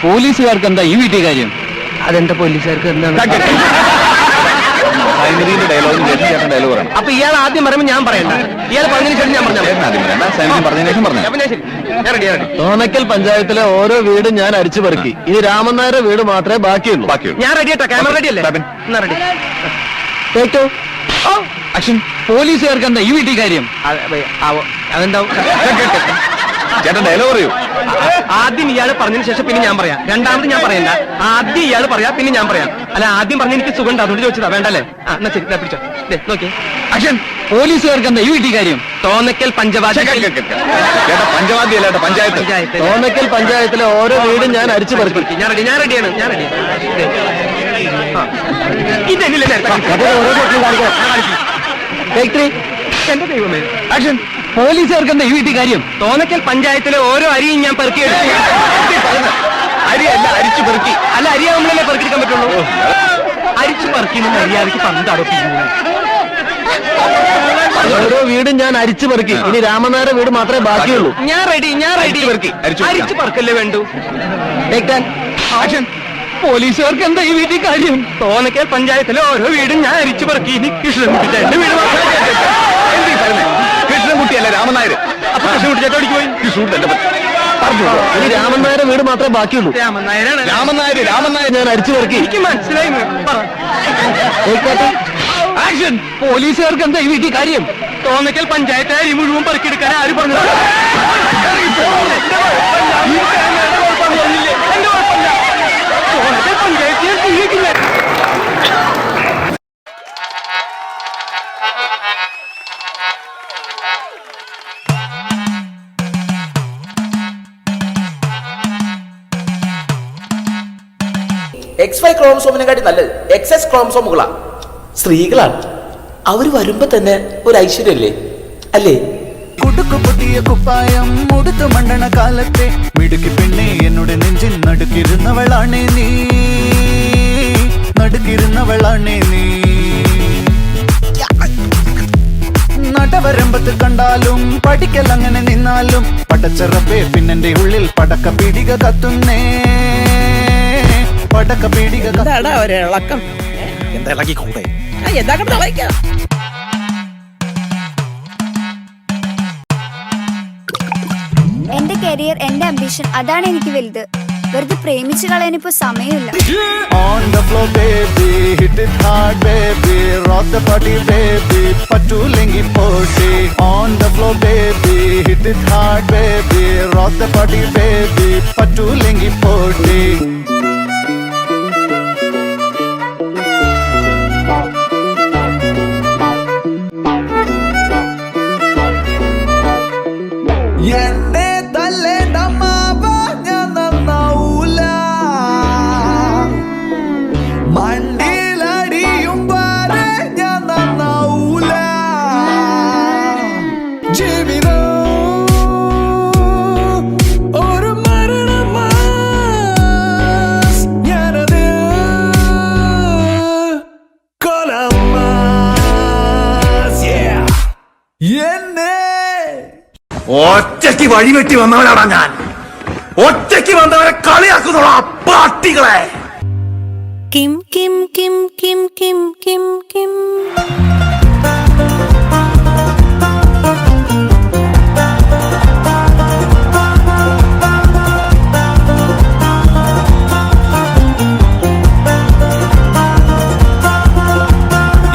പോലീസുകാർക്ക് എന്താ ഈ വീട്ടിൽ കാര്യം? അതെന്താ പോലീസുകാർക്ക് എന്താണ്? ഡയലോഗ് പറയണം. അപ്പൊ ഇയാൾ ആദ്യം പറയുമ്പോൾ ഞാൻ പറയണ്ട, ഇയാൾ പറഞ്ഞതിന് ശേഷം ഞാൻ പറഞ്ഞു. തോന്നക്കൽ പഞ്ചായത്തിലെ ഓരോ വീടും ഞാൻ അരിച്ചു പെറുക്കി. ഇനി രാമൻ നായരുടെ വീട് മാത്രമേ ബാക്കിയുള്ളൂ. ഞാൻ റെഡി ആട്ടോ, ക്യാമറ റെഡി അല്ലേ? റെഡി. പോലീസുകാർക്ക് എന്താ ഈ വീട്ടിൽ കാര്യം? അതെന്താവും? ചേട്ടൻ ഡയലോഗ് പറയൂ. ആദ്യം ഇയാൾ പറഞ്ഞതിന് ശേഷം പിന്നെ ഞാൻ പറയാം. രണ്ടാമത് ഞാൻ പറയണ്ട, ആദ്യം ഇയാൾ പറയാ പിന്നെ ഞാൻ പറയാം. അല്ല, ആദ്യം പറഞ്ഞ എനിക്ക് സുഖം ഉണ്ട്, അതുകൊണ്ട് ചോദിച്ചതാ. വേണ്ടല്ലേ? എന്നാ ശരി, പിടിച്ചോ. നോക്കി. പോലീസുകാർക്ക് എന്താ ഈ വീട്ടിൽ കാര്യം? തോന്നക്കൽ പഞ്ചവാദ്യം. പഞ്ചവാദ്യ അല്ല, പഞ്ചായത്ത്. തോന്നക്കൽ പഞ്ചായത്തിലെ ഓരോ വീടും ഞാൻ അരിച്ചു പെറുക്കി. ഞാൻ റെഡിയാണ്. ഇതെന്നില്ല എന്റെ ദൈവമേ. പോലീസുകാർക്ക് എന്താ ഈ വീട്ടിൽ കാര്യം? തോന്നക്കൽ പഞ്ചായത്തിലെ ഓരോ അരിയും ഞാൻ പെറുക്കിയെടുത്തു. അരിയല്ല, അരിച്ചു പെറുക്കി. അല്ല, അരിയാവുമ്പോഴല്ലേ പെറുക്കിയെടുക്കാൻ പറ്റുള്ളൂ. അരിച്ചു പെറുക്കിന്ന് മര്യാദക്ക് പന്താടോ. ഓരോ വീടും ഞാൻ അരിച്ചു പെറുക്കി. ഇനി രാമനായരുടെ വീട് മാത്രമേ ബാക്കിയുള്ളൂ. ഞാൻ റെഡി. അരിച്ചു പെറുക്കല്ലേ വേണ്ടു. പോലീസുകാർക്ക് എന്താ ഈ വീട്ടിൽ കാര്യം? തോന്നക്കൽ പഞ്ചായത്തിലെ ഓരോ വീടും ഞാൻ അരിച്ചു പെറുക്കി. ഇനി കൃഷ്ണൻകുട്ടി എന്റെ വീട് കൃഷ്ണൻകുട്ടിയല്ല, രാമനായർ. അപ്പൊ കൃഷ്ണൻകുട്ടി ചേട്ടോടിക്ക് പോയി. ഇനി രാമൻ നായരുടെ വീട് മാത്രമേ ബാക്കിയുള്ളൂ. രാമനായരാണ്. രാമനായർ ഞാൻ അരിച്ചു പെറുക്കി. എനിക്ക് മനസ്സിലായി. പോലീസുകാർക്ക് എന്താ ഈ വീട്ടിൽ കാര്യം? തോന്നക്കൽ പഞ്ചായത്ത് അരി മുഴുവൻ പെറുക്കിയെടുക്കാൻ ആര് പറഞ്ഞു? തോന്നക്കൽ പഞ്ചായത്ത് ഞാൻ ജീവിക്കില്ല. XY ക്രോമസോമിനെക്കാട്ടി നല്ലത് XX ക്രോമസോമുകളാണ്. സ്ത്രീകളാണ്. അവര് വരുമ്പോ തന്നെ ഒരു ഐശ്വര്യല്ലേ, അല്ലേ? കുടുക്കു പൊട്ടിയ കുപ്പായം മുടുത്തു മണ്ടണ കാലത്തെ മിടുക്കി പെണ്ണെ എന്നോട് നെഞ്ചിൽ നടുക്കിരുന്നവളാണേ നീ. നടവരമ്പത്ത് കണ്ടാലും പഠിക്കൽ അങ്ങനെ നിന്നാലും പടച്ചറപ്പേ പിന്നെന്റെ ഉള്ളിൽ പടക്ക പീടിക കത്തുന്നേ. എന്റെ കരിയർ, എന്റെ അംബിഷൻ, അതാണ് എനിക്ക് വലുത്. വെറുതെ പ്രേമിച്ചു കളയാനിപ്പോ സമയമില്ല. On the floor baby, hit it hard baby, rock the party baby, പറ്റൂലെങ്കി potty. On the floor baby, hit it hard baby, rock the party baby, പറ്റൂലെങ്കി പോട്ടി. എന്നെ തല്ലേണ്ട മാവ ഞാൻ നന്നാവൂല, മണ്ടിലടിയും പാരെ ഞാൻ നന്നാവൂല. ജീവിതം ഒരു മരണമാ, ഞാനത് കൊലമാ. എന്നെ ഒറ്റയ്ക്ക് വഴിവെട്ടി വന്നവനാടാ ഞാൻ. ഒറ്റയ്ക്ക് വന്നവരെ കളിയാക്കുന്നോളാ പാട്ടികളെ. കിം കിം കിം കിം കിം കിം കിം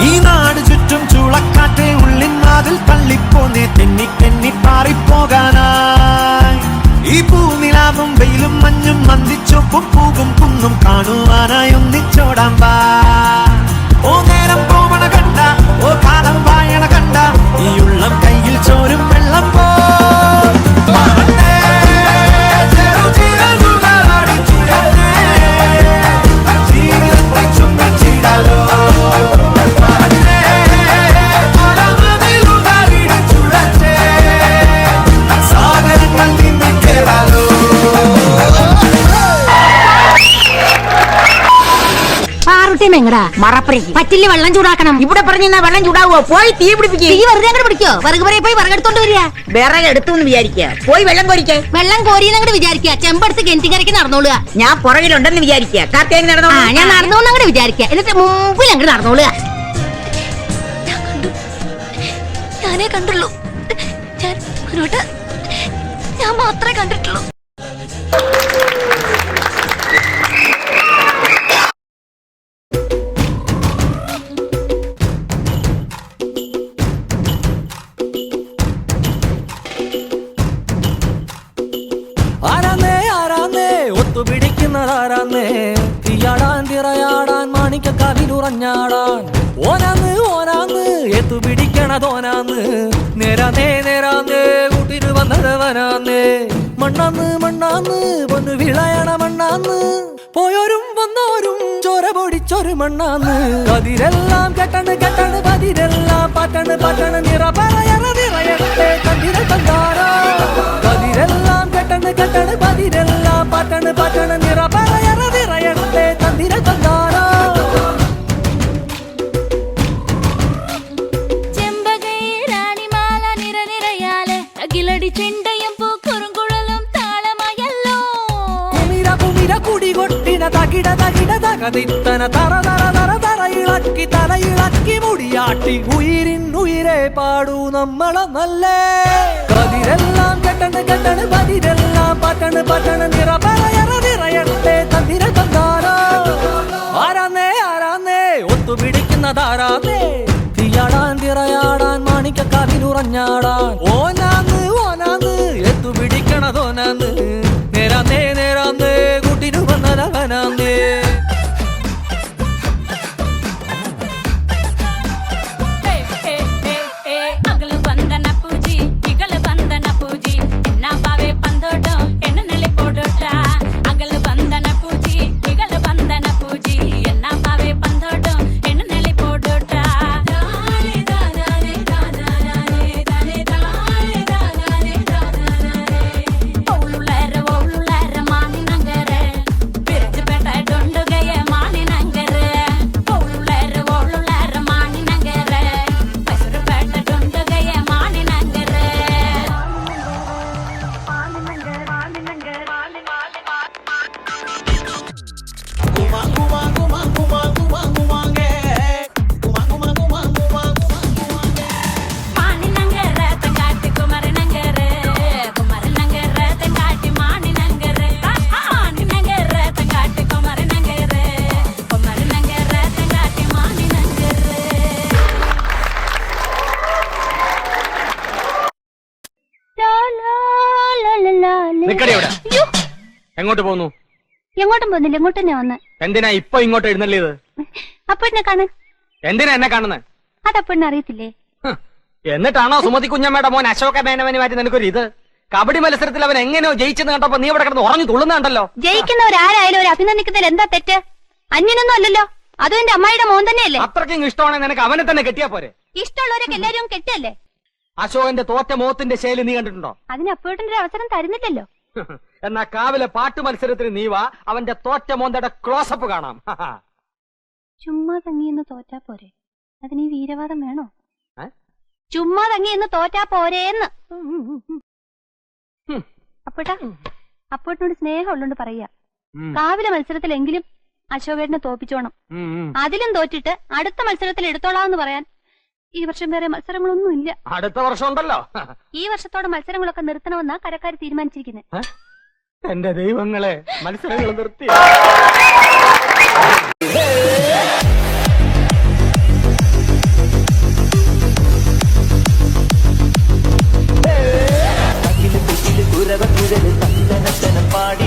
ഈ നാട് ചുറ്റും ചുളക്കാറ്റെ ഉള്ളിൻ വാതിൽ തള്ളിപ്പോന്നേ തെന്നി തെന്നി പാറിപ്പോകാനായി. ഈ പൂനിലാവും വെയിലും മഞ്ഞും മന്ദിച്ചൊപ്പും പൂകും കുന്നും കാണുവാനായി ഒന്നിച്ചോടാൻ വാ. ഓ നേരം പോവണ പോടാ മറപ്പരയ്ക്ക് പറ്റില്ല വെള്ളം ചൂടാക്കണം ഇവിടെ പറഞ്ഞാ വെള്ളം ചൂടാവോ പോയി തീ പിടിപ്പിക്കുക തീ വെറുതെ അങ്ങോട്ട് പിടിക്കോ വിറക് പറയെ പോയി വിറകെടുത്തോണ്ട് വരിക വിറക് എടുത്തു എന്ന് വിചാരിക്കുക പോയി വെള്ളം കോരിക്കേ വെള്ളം കോരിയെന്നങ്ങോട്ട് വിചാരിക്കുക ചെമ്പെടുത്ത് കിണറ്റിക്കരയ്ക്ക് നടന്നോളുക ഞാൻ പുറകിലുണ്ടെന്ന് വിചാരിക്കുക കാത്തേക്ക് നടന്നോളൂ ഞാൻ നടന്നോന്ന് അങ്ങോട്ട് വിചാരിക്കുക എന്നിട്ട് മുമ്പിൽ അങ്ങോട്ട് നടന്നോളുക ഞാനേ കണ്ടുള്ളൂ ഞാൻ മാത്രമേ കണ്ടിട്ടുള്ളൂ. ആരാന്നേ ഒത്തുപിടിക്കുന്നതാരാന്നേ തീയാടാൻ തിറയാടാൻ മാണിക്കക്കാവിലുറഞ്ഞാടാൻ ഓനാന്ന് എത്തുപിടിക്കണതോനാന്ന് നേരാന്നേ കൂട്ടിന് വന്നതവനാന്നേ മണ്ണാന്ന് പൊന്നു വിളയണ മണ്ണാന്ന് പോയോരും വന്നോരും ചോര പൊടിച്ചൊരു മണ്ണാന്ന് കതിരെല്ലാം കെട്ടണ് പതിരെല്ലാം പാട്ടണ് നിറയട്ടെ കണ്ടിര തന്താരോ കതിരെല്ലാം കെട്ടണ് പതിരെല്ലാം പാട്ടണ് നിറയട്ടെ കണ്ടിര തന്താരോ ചെണ്ടയും പൂക്കുറുങ്കുഴലും താളമയല്ലോ കുമിര കുടികൊട്ടിന തകിട തകതിത്തന തറ ഇളക്കി തലയിളക്കി മുടിയാട്ടി ഉയിരെ പാടൂ നമ്മളെ നല്ലേ കതിരെല്ലാം കെട്ടണ് പതിരെല്ലാം പാട്ടണ് നിറയട്ടെ തന്തിര തന്താരോ ആരാന്നേ ഒത്തുപിടിക്കുന്നതാരാന്നേ തീയാടാൻ തിറയാടാൻ മാണിക്കക്കാവിലുറഞ്ഞാടാൻ ഓനാന്ന് എത്തുപിടിക്കണതോനാന്ന് നേരാന്നേ കൂട്ടിനു വന്നതവനാന്നേ എങ്ങോട്ട് പോന്നു? എങ്ങോട്ടും പോകുന്നില്ല, ഇങ്ങോട്ട് തന്നെ വന്ന്. എന്തിനാ ഇപ്പൊ ഇങ്ങോട്ട് എഴുന്നള്ളിയത്? അപ്പഴിനെ കാണാൻ. എന്തിനാ എന്നെ കാണുന്നത്? അതപ്പഴിനെ അറിയത്തില്ലേ? എന്നിട്ടാണോ സുമതി കുഞ്ഞമ്മയുടെ മോൻ അശോക മേനവന് മാറ്റി നിനക്കൊരു ഇത്? കബഡി മത്സരത്തിൽ അവൻ എങ്ങനെയോ ജയിച്ചെന്ന് കണ്ടപ്പോ നീ ഇവിടെ കിടന്ന് ഉറഞ്ഞു തുള്ളുന്നുണ്ടല്ലോ. ജയിക്കുന്നവരാരായാലും ഒരു അഭിനന്ദിക്കുന്നതിൽ എന്താ തെറ്റ്? അന്യനൊന്നും അല്ലല്ലോ, അതും എന്റെ അമ്മായിയുടെ മോൻ തന്നെയല്ലേ. അത്രയ്ക്കും ഇഷ്ടമാണെങ്കിൽ നിനക്ക് അവനെ തന്നെ കെട്ടിയാ പോരെ? ഇഷ്ടമുള്ളവരൊക്കെ എല്ലാരും കെട്ടല്ലേ. അശോകന്റെ തോറ്റ മോത്തിന്റെ ശൈലി നീ കണ്ടിട്ടുണ്ടോ? അതിന് അപ്പോഴത്തെ ഒരു അവസരം തരുന്നില്ലല്ലോ. എന്നാ കാവിലെ പാട്ട് മത്സരത്തിന് നീ വാ, അവന്റെ തോറ്റ മോന്തയുടെ ക്ലോസപ്പ് കാണാം. ചുമ്മാ തങ്ങിയെന്ന് തോറ്റാ പോരെ, അതിന് ഈ വീരവാദം വേണോ? ചുമ്മാ തങ്ങിയെന്ന് തോറ്റാ പോരേന്ന്. അപ്പോട്ടിനോട് സ്നേഹം ഉള്ളോണ്ട് പറയാ, കാവിലെ മത്സരത്തിലെങ്കിലും അശോകേട്ടനെ തോപ്പിച്ചോണം. അതിലും തോറ്റിട്ട് അടുത്ത മത്സരത്തിൽ എടുത്തോളാന്ന് പറയാൻ ഈ വർഷം വേറെ മത്സരങ്ങളൊന്നും ഇല്ല. അടുത്ത വർഷം ഉണ്ടല്ലോ. ഈ വർഷത്തോടെ മത്സരങ്ങളൊക്കെ നിർത്തണമെന്നാ കരക്കാര് തീരുമാനിച്ചിരിക്കുന്നത്. എന്റെ ദൈവങ്ങളെ, മത്സരങ്ങൾ നിർത്തി. പാടി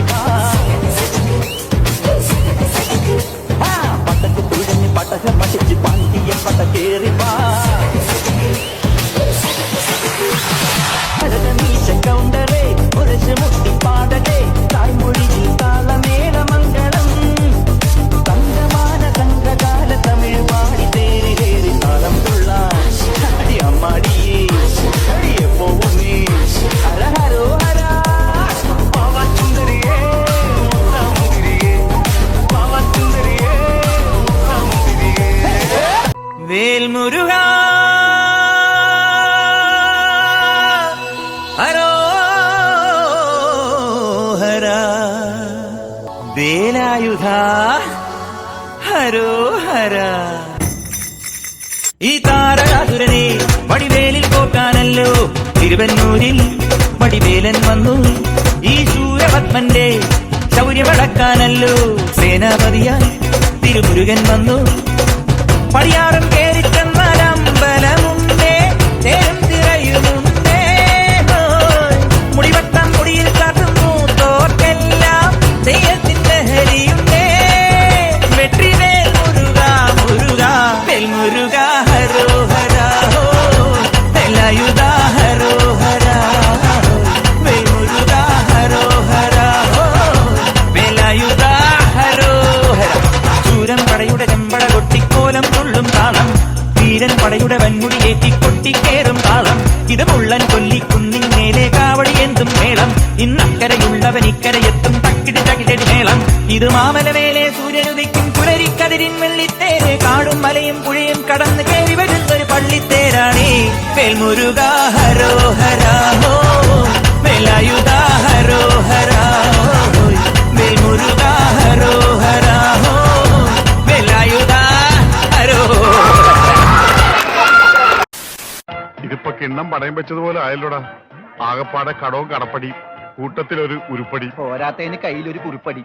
പട്ടക മടിച്ച് പാണ്ടിയ പട്ട കേറി കൗണ്ടറേ ഒരച്ച് മുട്ടി പാടകേ തായ്മൊഴി താളമേള മംഗളം തങ്കമാന സംഘകാല തമിഴ് പാടി തേരി താളം തുള്ളാൻ അമ്മാടിയേ അടിയെ പോകുന്നേ ഹരഹരോ ഹരാ പാവച്ചുന്ദരിയേ പാവച്ചുന്ദരിയേ വേൽമുരുക ഹരോഹര വേലായുധ ഹരോഹര ഈ താരകാസുരനെ വടിവേലിൽ പോക്കാനല്ലോ തിരുവന്നൂരിൽ വടിവേലൻ വന്നു. ഈ ശൂരപത്മന്റെ ശൗര്യമടക്കാനല്ലോ സേനാപതിയായി തിരുമുരുകൻ വന്നു. പടിയാറും കേറിച്ചെന്നാലമ്പലമുണ്ടേ ചേരും തിരയുമുണ്ടേ. മുടിവട്ടം മുടിയിൽ കാട്ടുന്നു തോർക്കെല്ലാം തെയ്യത്തിന്റെ ഹരിയുണ്ടേ. വെട്രിവേൽ മുരുക മുരുക വെൽമുരുക ഹരോഹര വെലായുധ ഹരോഹര വെൽമുരുക ഹരോഹര വെലായുധ ഹരോഹര. ചൂരം പടയുടെ ചെമ്പട കൊട്ടിക്കോലം തുള്ളും താളം, വീരൻ പടയുടെ വൻമുടി ഏറ്റിക്കൊട്ടിക്കേറും താളം. ഇത് മുള്ളൻ കൊല്ലിക്കുന്നിൻ മേലെ കാവടി എന്തും മേളം. ഇന്നക്കരയുള്ളവൻ ഇക്കരയെത്തും തക്കിടി തകിടടി മേളം. ഇത് മാമലമേലെ സൂര്യനുദിക്കും പുലരിക്കതിരിൻ വെള്ളിത്തേരെ. കാടും മലയും പുഴയും കടന്ന് കയറി വരുന്നൊരു പള്ളിത്തേരാണേ. വേൽമുരുക ഹരോഹര വേലായുധ ഹരോഹര വേൽമുരുക ഹരോഹര വേലായുധ ഹരോഹര. ഇതിപ്പോ കിണ്ണം പടയം വെച്ചതുപോലെ ആയല്ലോടാ. ആകപ്പാടെ കടവും കടപ്പടി, കൂട്ടത്തിലൊരു ഉരുപ്പടി. പോരാത്തതിന് കയ്യിലൊരു കുറിപ്പടി.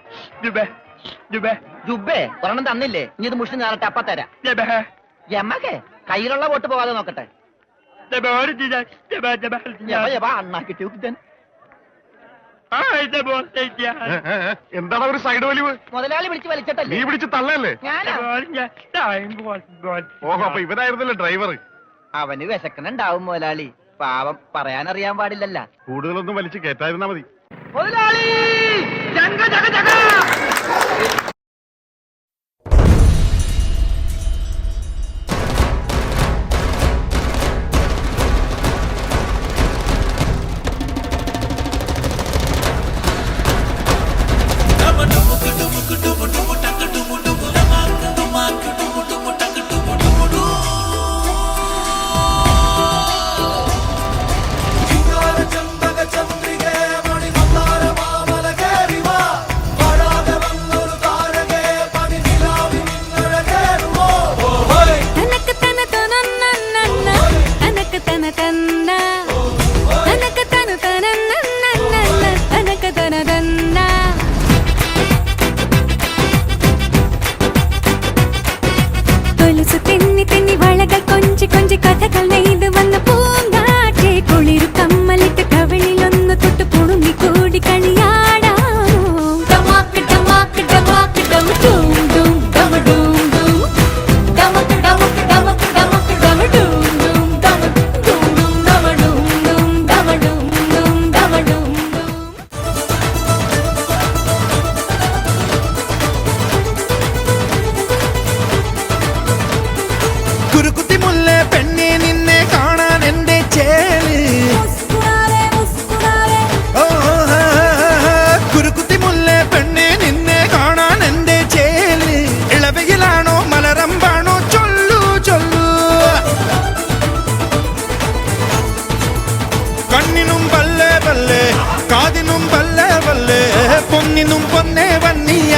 ജുബേ ഒരെണ്ണം തന്നില്ലേ, ഇനി ഇത് മുഷിന് ഞാനട്ടെ അപ്പ തരാം. എമ്മക്കെ കയ്യിലുള്ള വോട്ട് പോകാതെ നോക്കട്ടെ. എന്താണ് ഒരു സൈഡ് വലിവ്? മുതലാളി വിളിച്ച് വലിച്ചിട്ടല്ലേ? നീ പിടിച്ച് തള്ളല്ലേ? ഓഹോ, അപ്പൊ ഇവനായിരുന്നല്ലേ ഡ്രൈവർ? അവന് വിശക്കണുണ്ടാവും മുതലാളി, പാവം പറയാനറിയാൻ പാടില്ലല്ല. കൂടുതലൊന്നും വലിച്ച് കേറ്റായിരുന്നാ മതി. മുതലാളി ജഗ ജഗ ജഗ.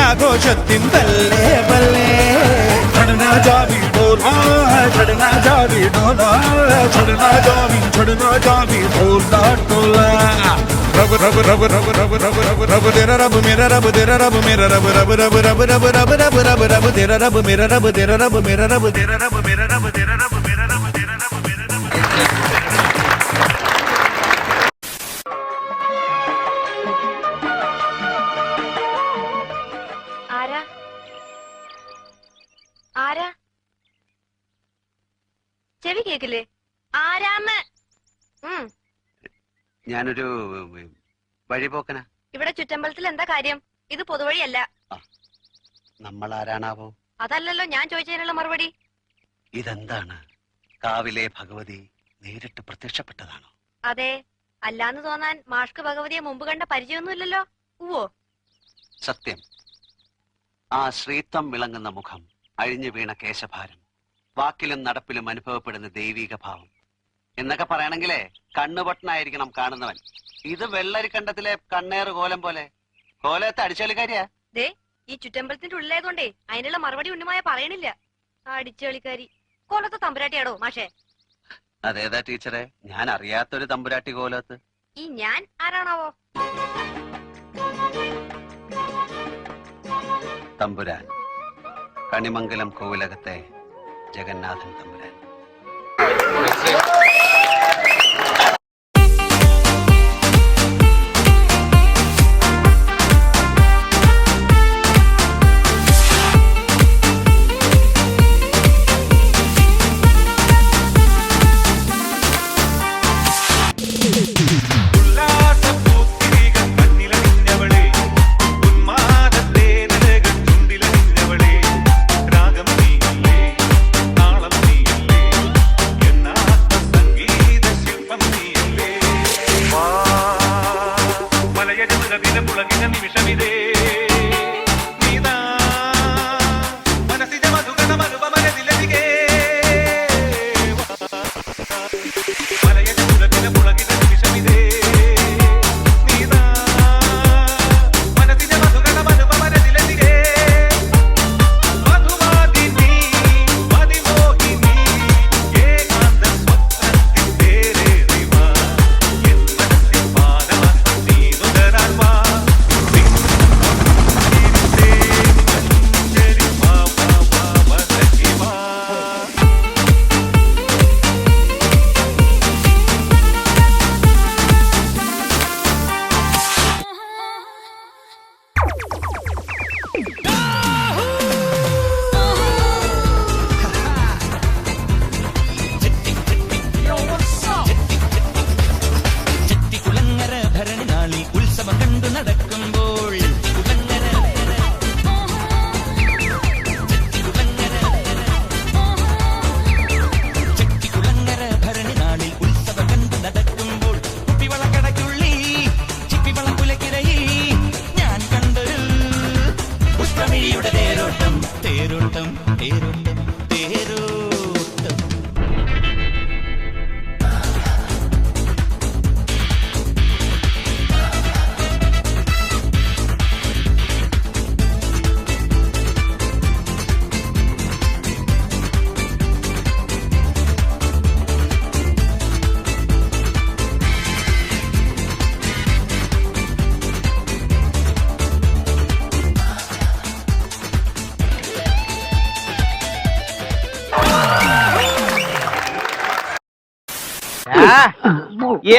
ആഘോഷത്തിൻ ബല്ലേ ബല്ലേ ചടനാ ജാവി ഡോലാ ചടനാ ജാവി ഡോലാ ചടനാ ജാവി ഡോലാ ഡോലാ रब रब रब रब रब रब रब रब तेरा रब मेरा रब तेरा रब मेरा रब रब रब रब रब रब रब रब रब तेरा रब मेरा रब तेरा रब मेरा रब तेरा रब मेरा रब तेरा रब मेरा रब तेरा रब मेरा रब. ആരാ ആരാ ചെവി കേക്കില്ലേ? ആരാന്ന്? ഞാനൊരു വഴിപോക്കനാ. ഇവിടെ ചുറ്റമ്പലത്തിൽ എന്താ കാര്യം? ഇത് പൊതുവഴിയല്ല. നമ്മൾ ആരാണാവോ? അതല്ലല്ലോ ഞാൻ ചോദിച്ചതിനുള്ള മറുപടി. ഇതെന്താണ്? കാവിലെ ഭഗവതി നേരിട്ട് പ്രത്യക്ഷപ്പെട്ടതാണോ? അതെ, അല്ലാന്ന് തോന്നാൻ മാഷ്ക്ക് ഭഗവതിയെ മുമ്പ് കണ്ട പരിചയമൊന്നുമില്ലല്ലോ. ഉവ്വോ? സത്യം. ആ ശ്രീത്വം വിളങ്ങുന്ന മുഖം, അഴിഞ്ഞു വീണ കേശഭാരം, വാക്കിലും നടപ്പിലും അനുഭവപ്പെടുന്ന ദൈവിക ഭാവം എന്നൊക്കെ പറയണെങ്കിലേ കണ്ണുപൊട്ടനായിരിക്കണം കാണുന്നവൻ. ഇത് വെള്ളരിക്കണ്ടത്തിലെ കണ്ണേറ് കോലം പോലെ. കോലത്തെ അടിച്ചളിക്കാരിയാ. ദേ ഈ ചുറ്റമ്പലത്തിന്റെ ഉള്ളിലായതുകൊണ്ടേ അതിനുള്ള മറുപടി ഉണ്ണുമായ പറയണില്ല. അടിച്ചളിക്കാരി കോലത്തെ തമ്പുരാട്ടിയാടോ മാഷേ? അതേതാ ടീച്ചറെ, ഞാൻ അറിയാത്തൊരു തമ്പുരാട്ടി കോലത്ത്. ഈ ഞാൻ ആരാണാവോ? തമ്പുരാൻ, കണിമംഗലം കോവിലകത്തെ ജഗന്നാഥൻ തമ്പുരാൻ.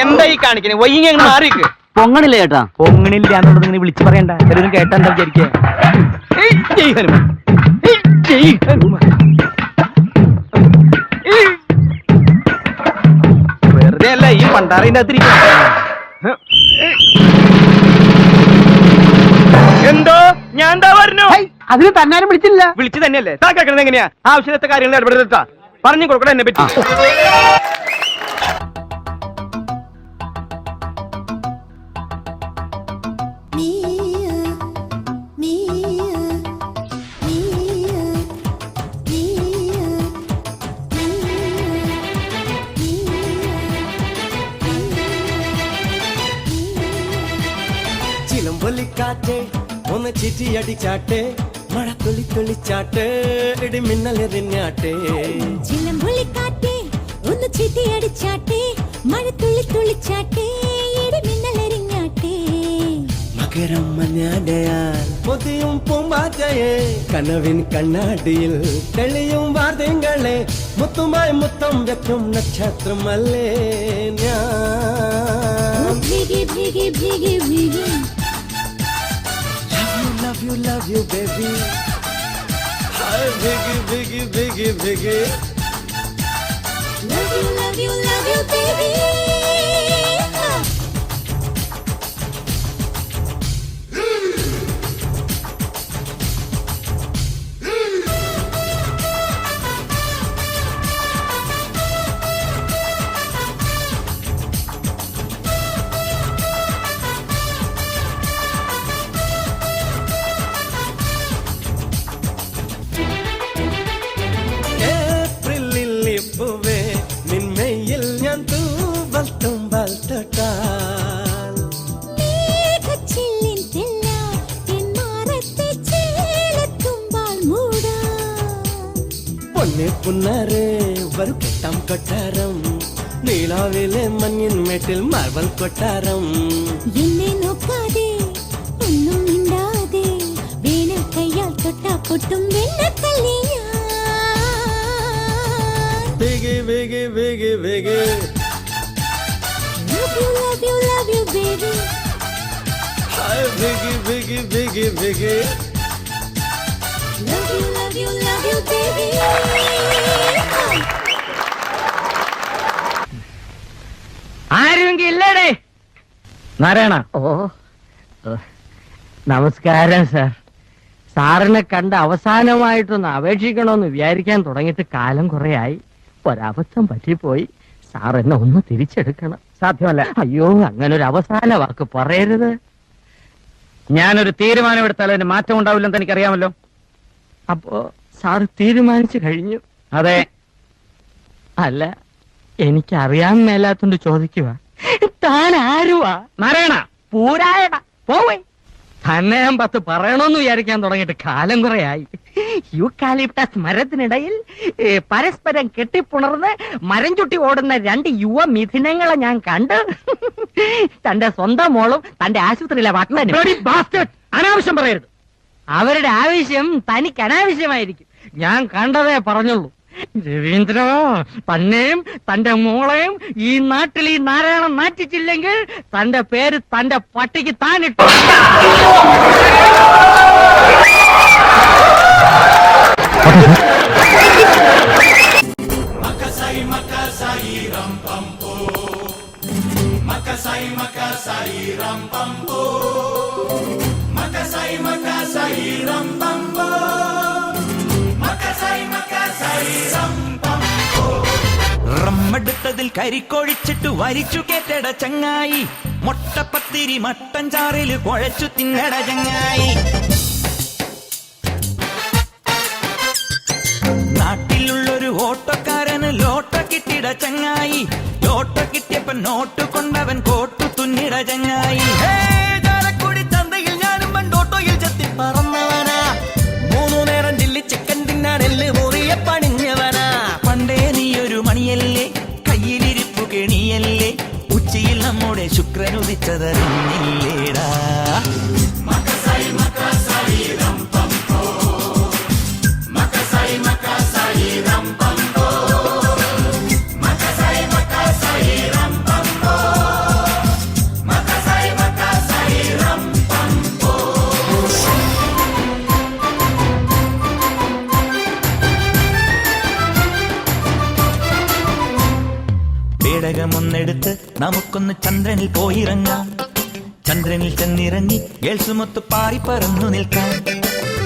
എന്താ ഈ കാണിക്കണേ? വൈകി മാറിക്ക്. പൊങ്ങണില്ല ചേട്ടാ. പൊങ്ങണില്ല എന്നുള്ളത് ഇങ്ങനെ വിളിച്ചു പറയണ്ട. എല്ലാവരും കേട്ടാ എന്താ വിചാരിക്കുക? വെറുതെ അല്ല ഈ പണ്ടാറിന്റെ അകത്തിരിക്കും. എന്തോ ഞാൻ എന്താ പറഞ്ഞു? അതിന് തന്നാരും വിളിച്ചില്ല. വിളിച്ചു തന്നെയല്ലേ താ കേൾക്കണത്? എങ്ങനെയാ ആവശ്യത്തെ കാര്യങ്ങൾ ഇടപെടുത്താ പറഞ്ഞു കൊടുക്കണം എന്നെ പറ്റി. ചിലമ്പൊലിക്കാറ്റേ ഒന്ന് ചിറ്റിയടിച്ചാട്ടെ, മഴ തുള്ളി തുള്ളിച്ചാട്ടെ, ഇടി മിന്നലെറിഞ്ഞാട്ടെ. ചിലമ്പൊലിക്കാറ്റേ ഒന്ന് ചിറ്റിയടിച്ചാട്ടെ, മഴ തുള്ളി തുള്ളിച്ചാട്ടെ, ഇടി മിന്നലെറിഞ്ഞാട്ടെ. മകരം മഞ്ഞാടയാൽ പൊതിയും പൂമ്പാറ്റയെ, കനവിൻ കണ്ണാടിയിൽ തെളിയും വാർത്തകളെ, മുത്തുമായി മുത്തം വെക്കും നക്ഷത്രമല്ലേ ഞാൻ. ഭീഗി ഭീഗി ഭീഗി ഭീഗി love you, love you, baby. Hi, biggie, biggie, biggie, biggie. love you, love you, love you, baby. വന്നരേ വരു കെട്ടാം കൊട്ടാരം നീലാവിലെ മഞ്ഞിൻ മേട്ടിൽ മാർബൽ കൊട്ടാരം എന്നെ നോക്കാതെ ഒന്നും മിണ്ടാതെ വേനൽ കയ്യാൽ തൊട്ടാ പൊട്ടും വെണ്ണക്കല്ലിയാ ബേഗെ ബേഗെ ബേഗെ ബേഗെ love you baby ഹായ് ബേഗെ ബേഗെ ബേഗെ ബേഗെ love you baby ആരെങ്കിലും ഇല്ലേടേ നാരായണ. ഓ നമസ്കാരം സാർ. സാറിനെ കണ്ട് അവസാനമായിട്ടൊന്ന് അപേക്ഷിക്കണമെന്ന് വിചാരിക്കാൻ തുടങ്ങിയിട്ട് കാലം കുറെയായി. ഒരബദ്ധം പറ്റിപ്പോയി. സാർ എന്നെ ഒന്ന് തിരിച്ചെടുക്കണം. സാധ്യമല്ല. അയ്യോ, അങ്ങനെ ഒരു അവസാന വാക്ക് പറയരുത്. ഞാനൊരു തീരുമാനം എടുത്താൽ അതിന് മാറ്റം ഉണ്ടാവില്ലെന്ന് എനിക്കറിയാമല്ലോ. അപ്പോ സാർ തീരുമാനിച്ചു കഴിഞ്ഞു? അതെ. അല്ല, എനിക്കറിയാൻ മേലാത്തോണ്ട് ചോദിക്കുക. താൻ ആരുവാ? നാരായണ. പൂരായണ പോവേ. തന്നെ ഞാൻ 10 പറയണമെന്ന് വിചാരിക്കാൻ തുടങ്ങിയിട്ട് കാലം കുറെയായി. യൂക്കാലിപ്റ്റസ് മരത്തിനിടയിൽ പരസ്പരം കെട്ടിപ്പുണർന്ന് മരം ചുട്ടി ഓടുന്ന 2 യുവ മിഥുനങ്ങളെ ഞാൻ കണ്ട്. തന്റെ സ്വന്തം മോളും തന്റെ ആശുപത്രിയിലെ വാട്ടനും. അനാവശ്യം പറയരുത്. അവരുടെ ആവശ്യം തനിക്ക് അനാവശ്യമായിരിക്കും. ഞാൻ കണ്ടതേ പറഞ്ഞുള്ളൂ. രവീന്ദ്ര, തന്നെയും തന്റെ മോളെയും ഈ നാട്ടിൽ ഈ നാരായണൻ നാറ്റിച്ചില്ലെങ്കിൽ തന്റെ പേര് തന്റെ പട്ടിക്ക് താനിട്ടു. റമ്മെടുത്തതിൽ കരിക്കൊഴിച്ചിട്ട് വരിച്ചു കേട്ടട ചങ്ങായി. മൊട്ടപ്പത്തിരി മട്ടൻ ചാറില് കുഴച്ചു തിന്നട ചങ്ങായി. നാട്ടിലുള്ളൊരു ഓട്ടോക്കാരന് ലോട്ട കിട്ടിട ചങ്ങായി. ലോട്ട കിട്ടിയപ്പോ നോട്ട് കൊണ്ടവൻ കോട്ടു തുന്നിട ചങ്ങായി. ചാലക്കുടി ചന്തയിൽ ഞാനും പണ്ടോട്ടോയിൽ ചെത്തി പറന്നവനാ. 3 നേരം ചില്ലി ചിക്കൻ തിന്നാൻ എല്ല് മുറിയെ പണിഞ്ഞവനാ. പണ്ടേ നീയൊരു മണിയല്ലേ, കയ്യിലിരിപ്പു കെണിയല്ലേ, ഉച്ചയിൽ നമ്മുടെ ശുക്രനുദിച്ചതറിഞ്ഞില്ലേടാ. പേടകമൊന്നെടുത്ത് നമുക്കൊന്ന് ചന്ദ്രനിൽ പോയിറങ്ങാം. ചന്ദ്രനിൽ ചെന്നിറങ്ങി ഗേൾസുമൊത്ത് പാറിപ്പറന്നു നിൽക്കാം.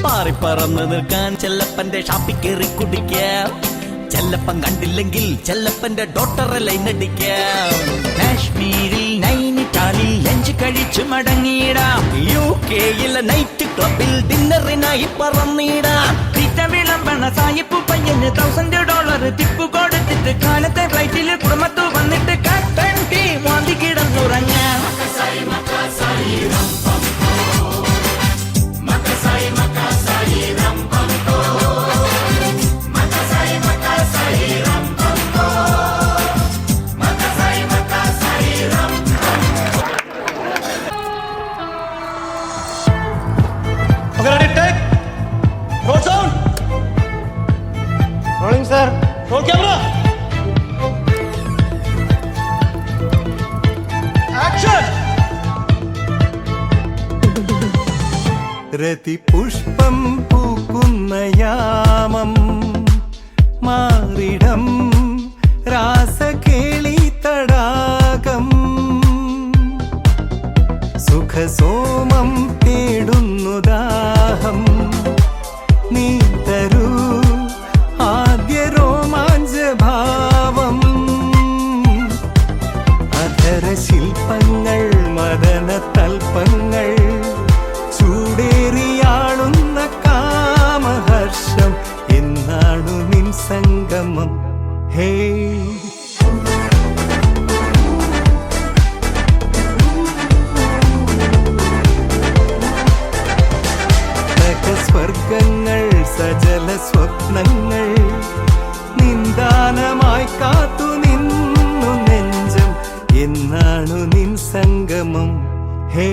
പാറിപ്പറന്ന് നിൽക്കാൻ ചെല്ലപ്പന്റെ ഷാപ്പിൽ കയറി കുടിക്കാം. ചെല്ലപ്പൻ കണ്ടില്ലെങ്കിൽ ചെല്ലപ്പന്റെ ഡോക്ടറെ ലൈനടിക്കാം. കാശ്മീരിൽ നൈനിറ്റാളിൽ ലഞ്ച് കഴിച്ചു മടങ്ങിയിടാം. UK-യിലെ നൈറ്റ് ക്ലബിൽ ഡിന്നറിനായി പറന്നിടാം. വിളമ്പണ സായിപ്പു പയ്യന് $1000 ടിപ്പ് കൊടുത്തിട്ട് കാലത്തെ ഫ്ലൈറ്റിൽ കുടുംബത്തു വന്നിട്ട് കട്ടൻ ടീ വാന്തി കിടന്നുറങ്ങാം. രതിപുഷ്പം പൂക്കുന്ന യാമം മാറിടം രാസകേളി തടാകം സുഖസോമം തേടുന്നു ദാഹം നീ തരൂ ആദ്യ രോമാഞ്ചഭാവം അധര ശില്പങ്ങൾ മദന തൽപ്പങ്ങൾ ചൂടേറിയാളുന്ന കാമഹർഷം എന്നാണു നിൻ സംഗമം ഹേ സ്വർഗങ്ങൾ സജല സ്വപ്നങ്ങൾ നീ നിനക്കായി കാത്തു നിന്നു നെഞ്ചം എന്നാണു നിൻ സംഗമം ഹേ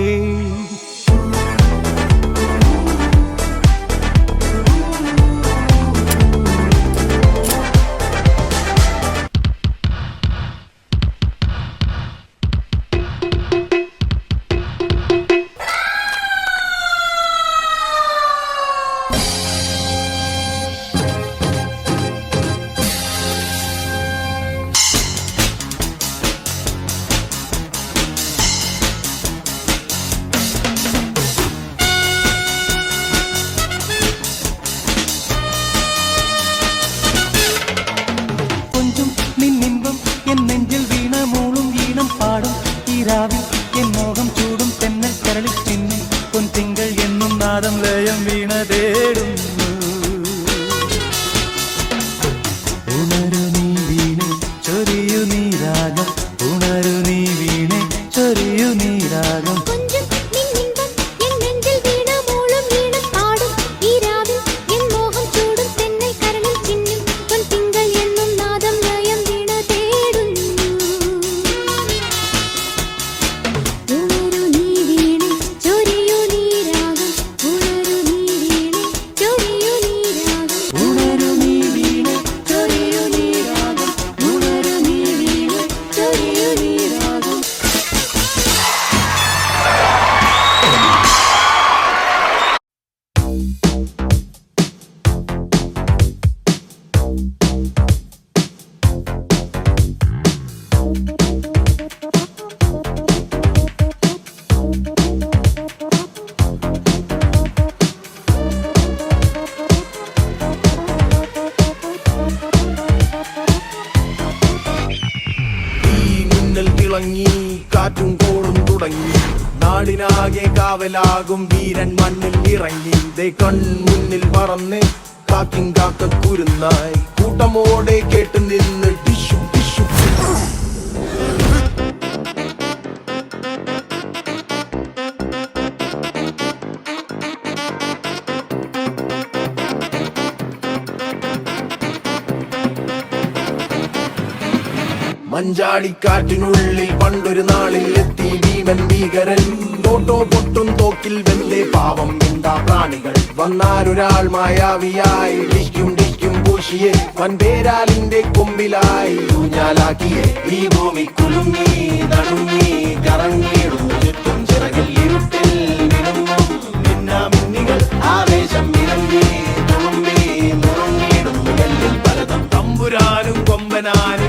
കാറ്റും കോളും തുടങ്ങി നാടിനാകെ കാവലാകും വീരൻ മണ്ണിൽ ഇറങ്ങി ദേ കൺമുന്നിൽ പറന്ന് കാക്കിൻ കാക്ക കുരുന്നായി കൂട്ടമോടെ കേട്ട് നിന്ന് ടിഷു ടിഷു മഞ്ചാടിക്കാറ്റിനുള്ളിൽ പണ്ടൊരു നാളിൽ എത്തി ഭീമൻ ഭീകരൻ തോട്ടോ പൊട്ടും തോക്കിൽ വെന്തേ പാവം എന്താ പ്രാണികൾ വന്നാരൊരാൾ മായാവിയായി ഡിക്കും പൂശിയെ വൻപേരാലിന്റെ കൊമ്പിലായി ഊഞ്ഞാലാക്കിയെ ഈ ഭൂമി കുലുങ്ങി നടുങ്ങി കറങ്ങിയിടുന്നു ചുറ്റും ചിറകിൽ ഇരുട്ടിൽ മിനുങ്ങും മിന്നാമിന്നികൾ ആവേശം ഇറങ്ങി തുളുമ്പി നുറുങ്ങിയിടുന്നു വെല്ലിൽ പലതും തമ്പുരാനും കൊമ്പനാനും